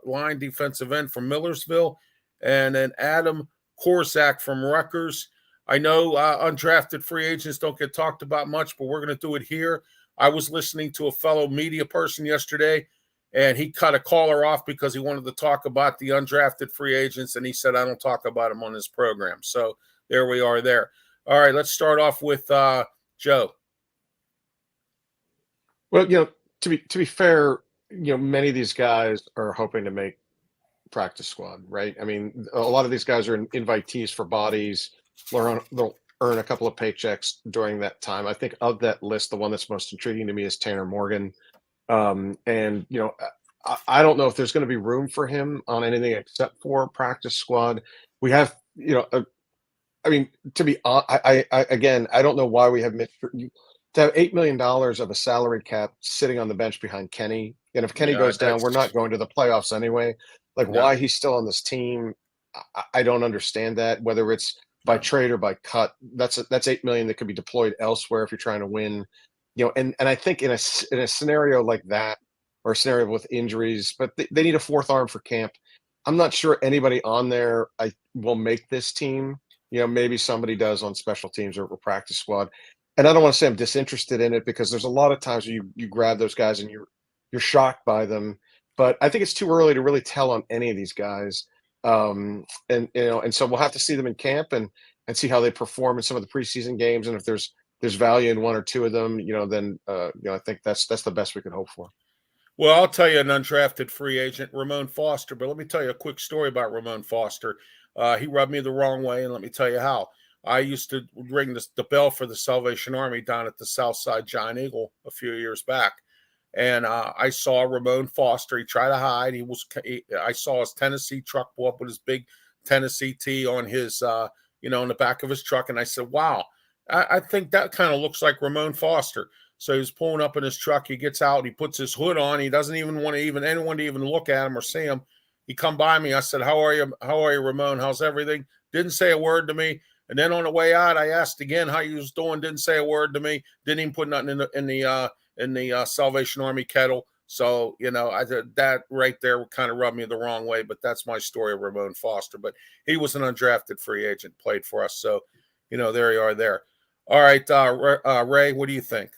line defensive end from Millersville. And then Adam Korsak from Rutgers. I know undrafted free agents don't get talked about much, but we're going to do it here. I was listening to a fellow media person yesterday, and he cut a caller off because he wanted to talk about the undrafted free agents, and he said, I don't talk about them on this program. So there we are there. All right, let's start off with Joe. Well, to be fair, many of these guys are hoping to make practice squad, right? I mean, a lot of these guys are invitees for bodies. They'll earn a couple of paychecks during that time. I think of that list, the one that's most intriguing to me is Tanner Morgan. And I don't know if there's going to be room for him on anything except for practice squad. We have, I mean, to be honest, again, I don't know why we have to have $8 million of a salary cap sitting on the bench behind Kenny. And if Kenny goes down, we're not going to the playoffs anyway. Like, why he's still on this team, I don't understand that. Whether it's by trade or by cut, that's $8 million that could be deployed elsewhere if you're trying to win. And I think in a scenario like that, or a scenario with injuries, but they need a fourth arm for camp. I'm not sure anybody on there will make this team. Maybe somebody does on special teams or practice squad. And I don't want to say I'm disinterested in it, because there's a lot of times you grab those guys and you're shocked by them. But I think it's too early to really tell on any of these guys. And so we'll have to see them in camp and see how they perform in some of the preseason games. And if there's value in one or two of them, then I think that's the best we could hope for. Well, I'll tell you an undrafted free agent, Ramon Foster. But let me tell you a quick story about Ramon Foster. He rubbed me the wrong way, and let me tell you how. I used to ring the bell for the Salvation Army down at the Southside Giant Eagle a few years back. And I saw Ramon Foster. He tried to hide. I saw his Tennessee truck pull up with his big Tennessee T on his, on the back of his truck. And I said, wow, I think that kind of looks like Ramon Foster. So he was pulling up in his truck. He gets out. He puts his hood on. He doesn't even want anyone to even look at him or see him. He come by me. I said, how are you? How are you, Ramon? How's everything? Didn't say a word to me. And then on the way out, I asked again how he was doing. Didn't say a word to me. Didn't even put nothing in the Salvation Army kettle. So, that right there kind of rubbed me the wrong way. But that's my story of Ramon Foster. But he was an undrafted free agent, played for us. So, there you are there. All right, Ray, what do you think?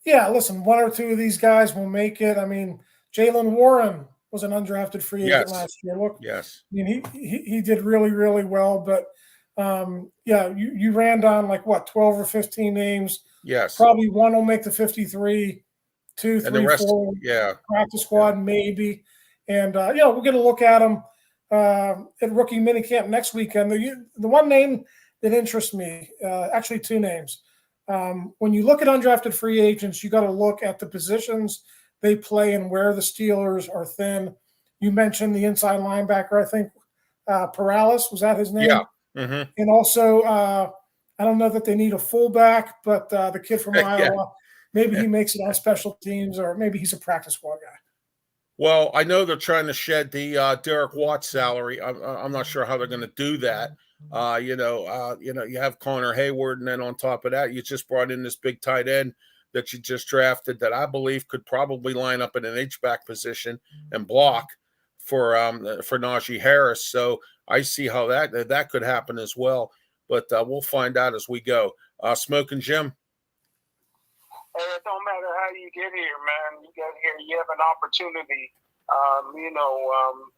Yeah, listen, one or two of these guys will make it. I mean, Jalen Warren was an undrafted free agent last year. Look, yes. I mean, he did really, really well. But, you ran down 12 or 15 names. Yes. Probably one will make the 53, 2, 3, 4. Practice squad, maybe. And, we're going to look at them at rookie minicamp next weekend. The one name that interests me, actually two names. When you look at undrafted free agents, you got to look at the positions they play and where the Steelers are thin. You mentioned the inside linebacker, I think Perales, was that his name? Yeah. Mm-hmm. And also, I don't know that they need a fullback, but the kid from Iowa, maybe he makes it on special teams, or maybe he's a practice squad guy. Well, I know they're trying to shed the Derek Watt salary. I'm not sure how they're going to do that. You have Connor Hayward, and then on top of that, you just brought in this big tight end that you just drafted that I believe could probably line up in an H-back position and block for Najee Harris. So I see how that could happen as well. But we'll find out as we go. Smokin Jim. It don't matter how you get here, man. You get here, you have an opportunity.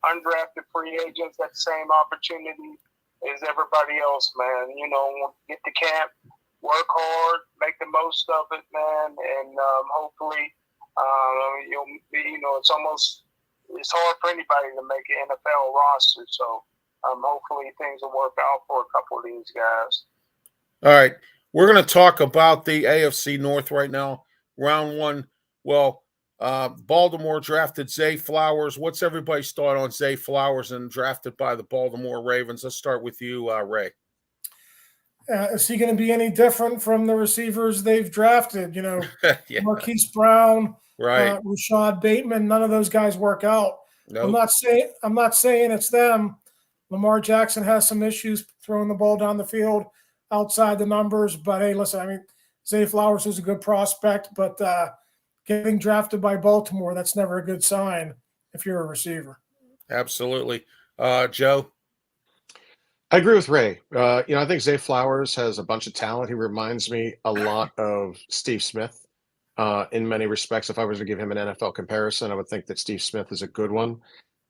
Undrafted free agents, that same opportunity as everybody else, man. Get to camp, work hard, make the most of it, man, and hopefully, it's hard for anybody to make an NFL roster, so hopefully things will work out for a couple of these guys. All right. We're going to talk about the AFC North right now. Round one. Well, Baltimore drafted Zay Flowers. What's everybody's thought on Zay Flowers and drafted by the Baltimore Ravens? Let's start with you, Ray. Is he going to be any different from the receivers they've drafted? Yeah. Marquise Brown, right? Rashad Bateman. None of those guys work out. No. I'm not saying it's them. Lamar Jackson has some issues throwing the ball down the field outside the numbers, but hey, listen, I mean, Zay Flowers is a good prospect, but getting drafted by Baltimore, that's never a good sign if you're a receiver. Absolutely. Joe? I agree with Ray. I think Zay Flowers has a bunch of talent. He reminds me a lot of Steve Smith in many respects. If I was to give him an NFL comparison, I would think that Steve Smith is a good one.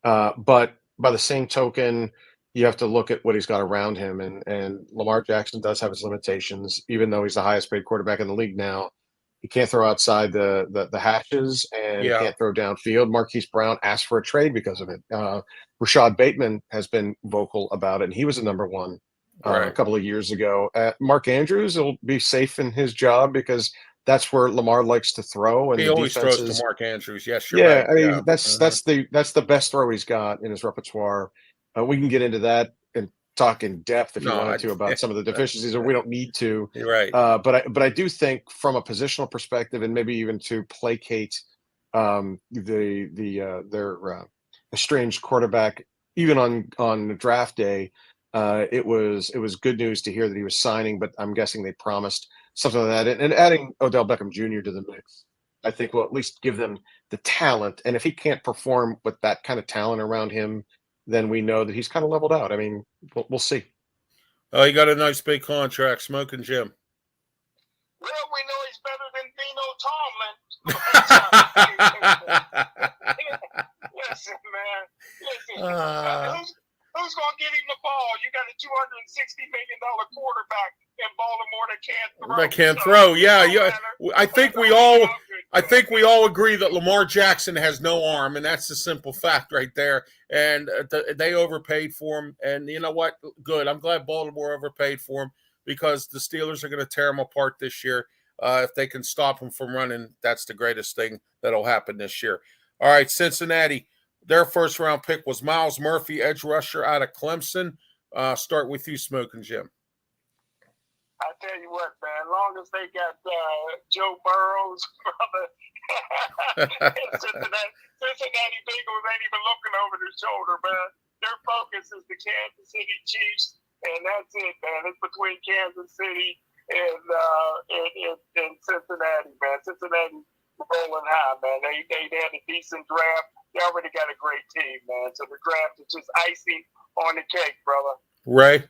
But by the same token, you have to look at what he's got around him. And Lamar Jackson does have his limitations, even though he's the highest paid quarterback in the league now. He can't throw outside the hashes, and he Yeah. can't throw downfield. Marquise Brown asked for a trade because of it. Rashad Bateman has been vocal about it, and he was a number one a couple of years ago. Mark Andrews will be safe in his job because that's where Lamar likes to throw, and He the always throws to defenses. Mark Andrews. Yes, you're Yeah, right. I mean Yeah. that's the best throw he's got in his repertoire. We can get into that and talk in depth if you No, wanted to about some of the deficencies, or we don't need to. You're right. But I do think from a positional perspective, and maybe even to placate their estranged quarterback, even on draft day, it was good news to hear that he was signing. But I'm guessing they promised something like that, and adding Odell Beckham Jr. to the mix, I think will at least give them the talent. And if he can't perform with that kind of talent around him, then we know that he's kind of leveled out. I mean, we'll see. Oh, he got a nice big contract, Smoking Jim. Well, we know he's better than Dino Tomlin. Listen, man. Listen. Who's going to give him the ball? You got a $260 million quarterback in Baltimore that can't throw. That can't throw. Yeah. I think we all agree that Lamar Jackson has no arm, and that's the simple fact right there. And they overpaid for him. And you know what? Good. I'm glad Baltimore overpaid for him because the Steelers are going to tear him apart this year. If they can stop him from running, that's the greatest thing that'll happen this year. All right, Cincinnati. Their first round pick was Miles Murphy, edge rusher out of Clemson. Start with you, Smoking Jim. I tell you what, man, as long as they got Joe Burrow's brother, Cincinnati Bengals ain't even looking over their shoulder, man. Their focus is the Kansas City Chiefs, and that's it, man. It's between Kansas City and Cincinnati, man. Cincinnati rolling high, man. They had a decent draft. They already got a great team, man. So the draft is just icing on the cake, brother. Ray?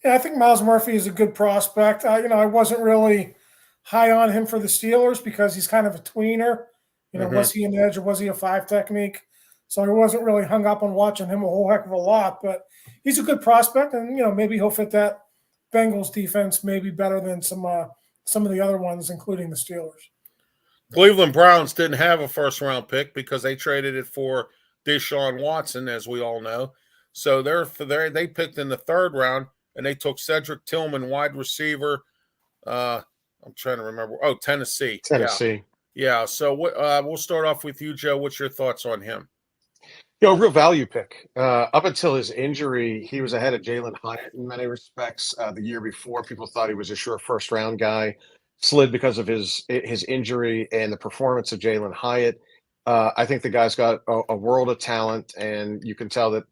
Yeah, I think Miles Murphy is a good prospect. I wasn't really high on him for the Steelers because he's kind of a tweener. Was he an edge or was he a 5 technique? So I wasn't really hung up on watching him a whole heck of a lot. But he's a good prospect, and maybe he'll fit that Bengals defense maybe better than some of the other ones, including the Steelers. Cleveland Browns didn't have a first-round pick because they traded it for Deshaun Watson, as we all know. So they picked in the third round, and they took Cedric Tillman, wide receiver. I'm trying to remember. Oh, Tennessee. Yeah. So we'll start off with you, Joe. What's your thoughts on him? Real value pick. Up until his injury, he was ahead of Jalen Hyatt in many respects. The year before, people thought he was a sure first-round guy. Slid because of his injury and the performance of Jalen Hyatt. I think the guy's got a world of talent, and you can tell that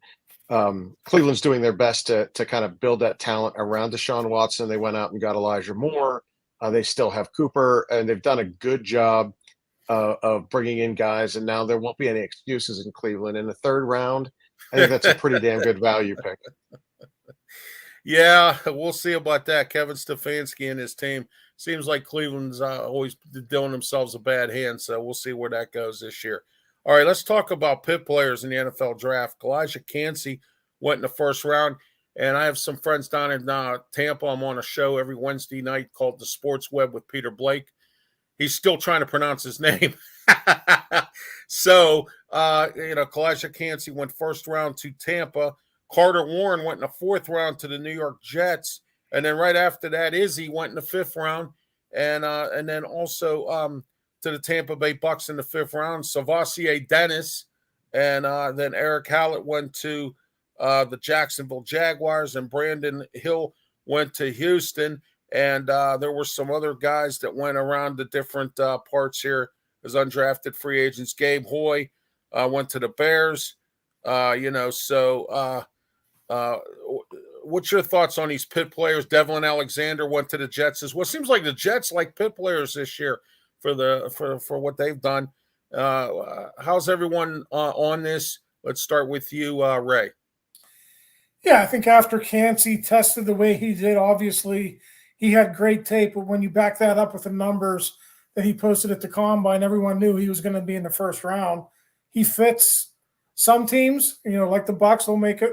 Cleveland's doing their best to kind of build that talent around Deshaun Watson. They went out and got Elijah Moore. They still have Cooper, and they've done a good job of bringing in guys, and now there won't be any excuses in Cleveland. In the third round, I think that's a pretty damn good value pick. Yeah, we'll see about that. Kevin Stefanski and his team. Seems like Cleveland's always doing themselves a bad hand, so we'll see where that goes this year. All right, let's talk about Pitt players in the NFL draft. Elijah Cansey went in the first round, and I have some friends down in Tampa. I'm on a show every Wednesday night called The Sports Web with Peter Blake. He's still trying to pronounce his name. So, Elijah Cansey went first round to Tampa. Carter Warren went in the fourth round to the New York Jets. And then right after that, Izzy went in the fifth round. And then also to the Tampa Bay Bucks in the fifth round. Savassier Dennis. And then Eric Hallett went to the Jacksonville Jaguars. And Brandon Hill went to Houston. And there were some other guys that went around the different parts here as undrafted free agents. Gabe Hoy went to the Bears. What's your thoughts on these Pitt players? Devlin Alexander went to the Jets as well. It seems like the Jets like Pitt players this year for what they've done. How's everyone on this? Let's start with you, Ray. Yeah, I think after Kancey tested the way he did, obviously he had great tape, but when you back that up with the numbers that he posted at the combine, everyone knew he was going to be in the first round. He fits some teams, like the Bucs, they'll make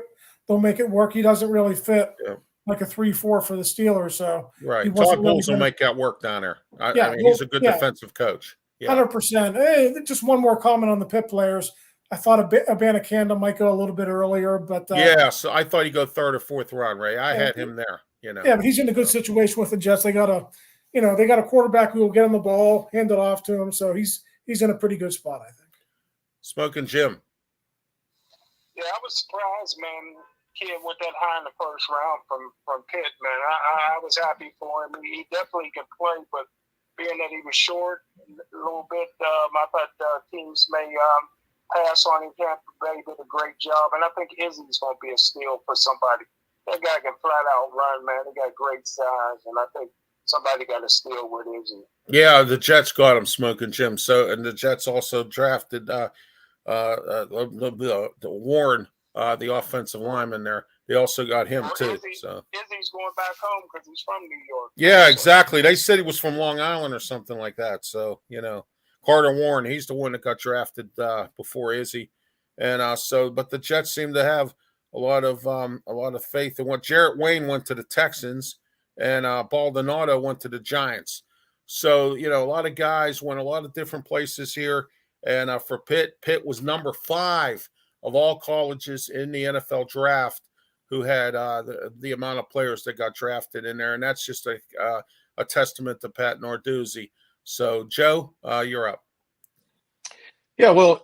it work. He doesn't really fit like a 3-4 for the Steelers. So right, he Todd really Bowles will make that work down there. I mean, he's a good defensive coach. 100%. Hey, just one more comment on the Pitt players. I thought Abanikanda might go a little bit earlier, but so I thought he'd go third or fourth round, Ray. I had him there. Yeah, but he's in a good situation with the Jets. They got a quarterback who will get him the ball, hand it off to him, so he's in a pretty good spot, I think. Smokin' Jim. Yeah, I was surprised, man. Kid went that high in the first round from Pitt, man. I was happy for him. He definitely can play, but being that he was short a little bit, I thought teams may pass on him. Tampa Bay did a great job, and I think Izzy's going to be a steal for somebody. That guy can flat out run, man. He got great size, and I think somebody got a steal with Izzy. Yeah, the Jets got him, Smokin' Jim. So, and the Jets also drafted Warren, the offensive lineman there. They also got him too. So Izzy's going back home because he's from New York. Yeah, exactly. They said he was from Long Island or something like that. So Carter Warren, he's the one that got drafted before Izzy, and but the Jets seem to have a lot of faith in what Jarrett Wayne went to the Texans, and Baldonado went to the Giants. So a lot of guys went a lot of different places here, and for Pitt was number 5 of all colleges in the NFL draft who had the amount of players that got drafted in there, and that's just a testament to Pat Narduzzi. So, Joe, you're up. Yeah, well,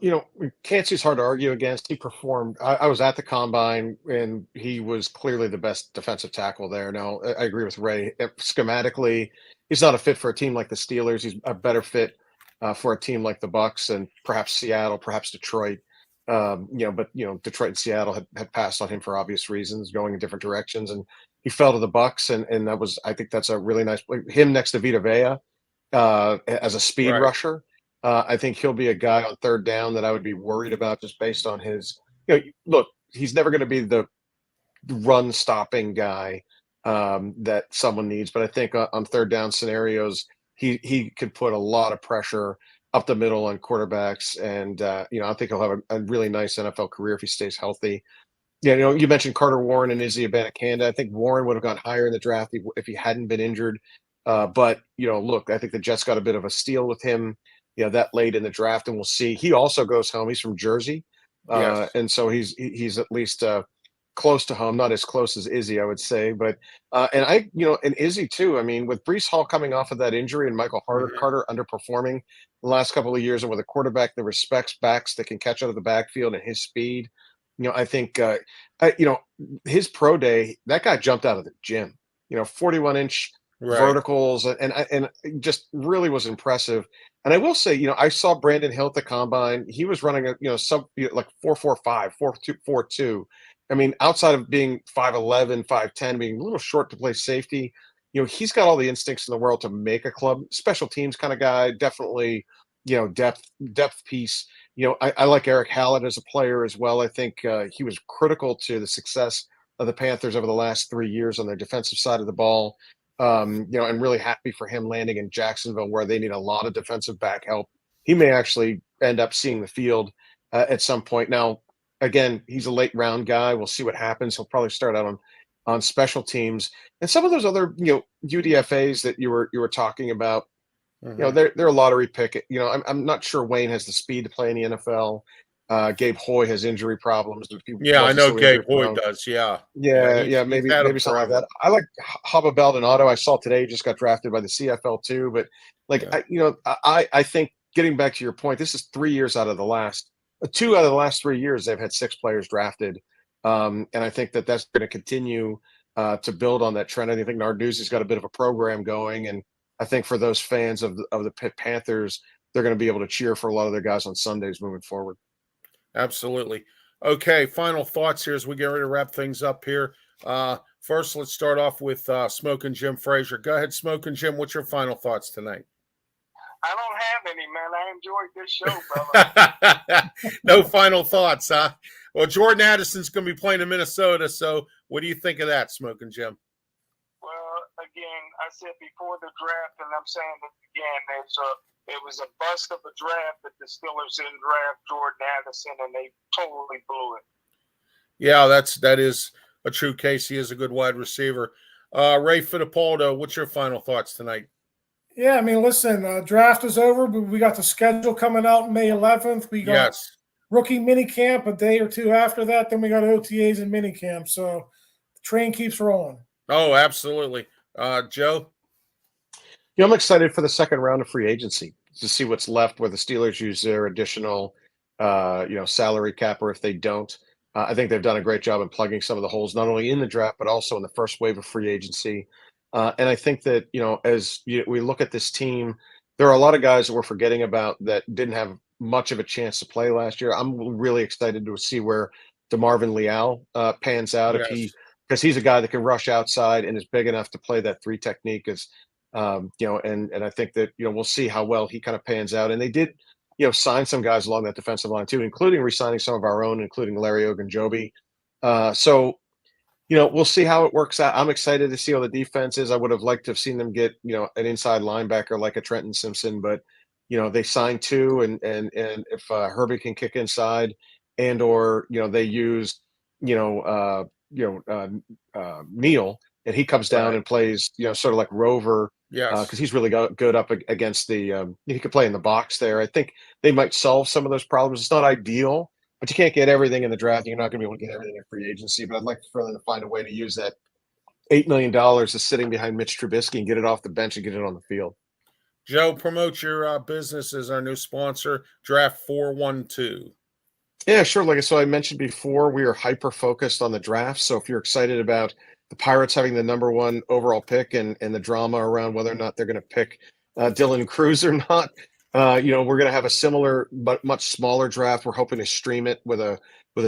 Kancey's hard to argue against. He performed. I was at the combine, and he was clearly the best defensive tackle there. Now, I agree with Ray. Schematically, he's not a fit for a team like the Steelers. He's a better fit for a team like the Bucs and perhaps Seattle, perhaps Detroit. But Detroit and Seattle had passed on him for obvious reasons, going in different directions, and he fell to the Bucs, and I think that's a really nice play. Him next to Vita Vea as a speed rusher. I think he'll be a guy on third down that I would be worried about just based on his. Look, he's never going to be the run-stopping guy that someone needs, but I think on third down scenarios, he could put a lot of pressure up the middle on quarterbacks, and I think he'll have a really nice NFL career if he stays healthy. Yeah, you mentioned Carter Warren and Izzy Abanikanda. I think Warren would have gone higher in the draft if he hadn't been injured. But look, I think the Jets got a bit of a steal with him, that late in the draft, and we'll see. He also goes home. He's from Jersey, and so he's at least close to home, not as close as Izzy, I would say. But and Izzy too. I mean, with Breece Hall coming off of that injury and Michael Carter underperforming the last couple of years, and with a quarterback that respects backs that can catch out of the backfield and his speed, I think his pro day, that guy jumped out of the gym. 41-inch verticals, and just really was impressive. And I will say, I saw Brandon Hill at the combine. He was running a like 4.45, 4.2. I mean, outside of being 5'11", 5'10", being a little short to play safety, he's got all the instincts in the world to make a club. Special teams kind of guy, definitely, depth piece. I like Eric Hallett as a player as well. I think he was critical to the success of the Panthers over the last 3 years on their defensive side of the ball. And really happy for him landing in Jacksonville, where they need a lot of defensive back help. He may actually end up seeing the field at some point. Now, again, he's a late round guy. We'll see what happens. He'll probably start out on special teams, and some of those other UDFAs that you were talking about. They're a lottery pick. I'm not sure Wayne has the speed to play in the NFL. Gabe Hoy has injury problems. I know Gabe Hoy does. Yeah, maybe something like that. I like Haba Baldonado. I saw today just got drafted by the CFL too. But I think getting back to your point, this is 3 years out of the last 2 out of the last 3 years they've had 6 players drafted, and I think that's going to continue to build on that trend. I think Narduzzi's got a bit of a program going, and I think for those fans of the Pitt Panthers, they're going to be able to cheer for a lot of their guys on Sundays moving forward. Absolutely. Okay, final thoughts here as we get ready to wrap things up here. First, let's start off with Smokin' Jim Frazier. Go ahead, Smokin' Jim. What's your final thoughts tonight? I don't have any, man. I enjoyed this show, brother. No final thoughts, huh? Well, Jordan Addison's going to be playing in Minnesota, so what do you think of that, Smokin' Jim? Well, again, I said before the draft, and I'm saying it again, it was a bust of a draft that the Steelers didn't draft Jordan Addison, and they totally blew it. Yeah, that is a true case. He is a good wide receiver. Ray Fittipaldo, what's your final thoughts tonight? Yeah, I mean, listen, draft is over, but we got the schedule coming out May 11th. We got rookie mini camp a day or two after that. Then we got OTAs and mini camp. So the train keeps rolling. Oh, absolutely. Joe? Yeah, I'm excited for the second round of free agency to see what's left where the Steelers use their additional, salary cap, or if they don't. I think they've done a great job in plugging some of the holes, not only in the draft, but also in the first wave of free agency. And I think that, as we look at this team, there are a lot of guys that we're forgetting about that didn't have much of a chance to play last year. I'm really excited to see where DeMarvin Leal pans out, because he's a guy that can rush outside and is big enough to play that 3 technique. And I think that, we'll see how well he kind of pans out. And they did, sign some guys along that defensive line too, including re-signing some of our own, including Larry Ogunjobi. So we'll see how it works out. I'm excited to see how the defense is. I would have liked to have seen them get, an inside linebacker like a Trenton Simpson, but they signed 2, and if Herbie can kick inside, and or they use Neal, and he comes down and plays sort of like Rover, because he's really good up against the he could play in the box there. I think they might solve some of those problems. It's not ideal, but you can't get everything in the draft. You're not going to be able to get everything in free agency. But I'd like for them to find a way to use that $8 million that's sitting behind Mitch Trubisky and get it off the bench and get it on the field. Joe, promote your business as our new sponsor, Draft 412. Yeah, sure. So I mentioned before, we are hyper focused on the draft. So if you're excited about the Pirates having the number 1 overall pick and the drama around whether or not they're going to pick Dylan Cruz or not, we're going to have a similar but much smaller draft. We're hoping to stream it with a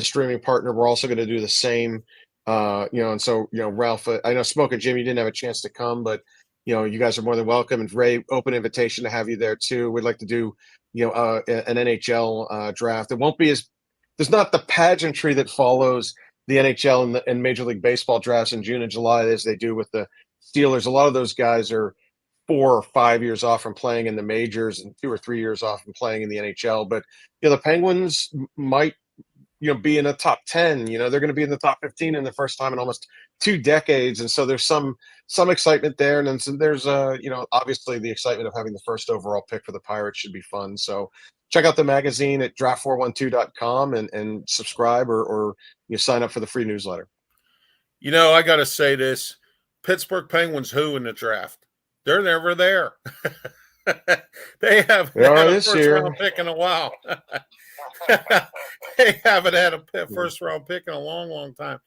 streaming partner. We're also going to do the same, and so Ralph, I know Smokin' Jim, you didn't have a chance to come, but you guys are more than welcome. And Ray, open invitation to have you there too. We'd like to do an NHL draft. It won't be there's not the pageantry that follows the NHL and Major League Baseball drafts in June and July as they do with the Steelers. A lot of those guys are 4 or 5 years off from playing in the majors and 2 or 3 years off from playing in the NHL. But the Penguins might be in the top 10. They're going to be in the top 15 in the first time in almost 2 decades, and so there's some excitement there. And then there's obviously the excitement of having the first overall pick for the Pirates should be fun. So check out the magazine at draft412.com and subscribe or sign up for the free newsletter. I got to say this: Pittsburgh Penguins, who in the draft? They're never there. They haven't had a first-round pick in a while. They haven't had a first-round pick in a long, long time.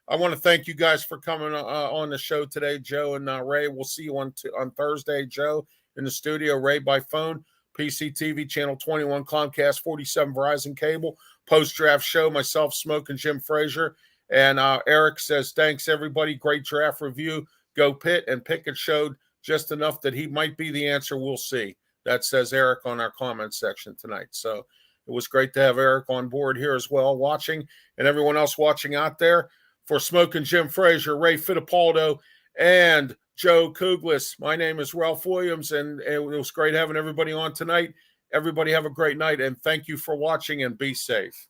I want to thank you guys for coming on the show today, Joe and Ray. We'll see you on Thursday, Joe, in the studio, Ray by phone, PCTV, Channel 21, Comcast, 47, Verizon Cable, post-draft show, myself, Smokin' Jim Frazier. And Eric says, thanks, everybody. Great draft review. Go Pitt. And Pickett showed just enough that he might be the answer. We'll see. That says Eric on our comment section tonight. So it was great to have Eric on board here as well, watching, and everyone else watching out there. For Smokin' Jim Frazier, Ray Fittipaldo, and Joe Kuglis, my name is Ralph Williams, and it was great having everybody on tonight. Everybody have a great night, and thank you for watching, and be safe.